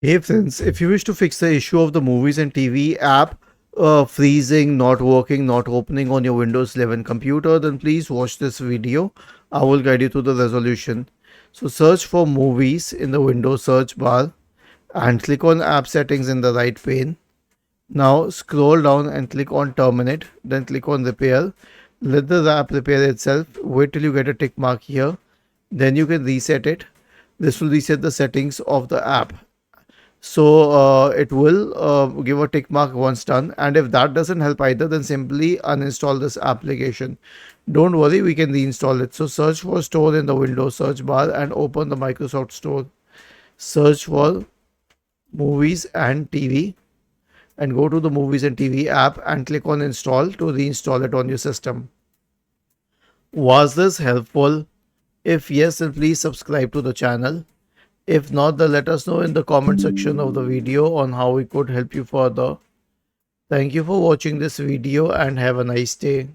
Hey friends, if you wish to fix the issue of the movies and TV app freezing, not working, not opening on your Windows 11 computer, then please watch this video. I will guide you to the resolution. So search for movies in the Windows search bar and click on app settings in the right pane. Now scroll down and click on terminate, then click on repair. Let the app repair itself. Wait till you get a tick mark here. Then you can reset it. This will reset the settings of the app. So it will give a tick mark once done, and if that doesn't help either, then simply uninstall this application. Don't worry, we can reinstall it. So search for store in the Windows search bar and open the Microsoft Store. Search for movies and TV and go to the movies and TV app and click on install to reinstall it on your system. Was this helpful? If yes, then please subscribe to the channel. If not, then let us know in the comment section of the video on how we could help you further. Thank you for watching this video and have a nice day.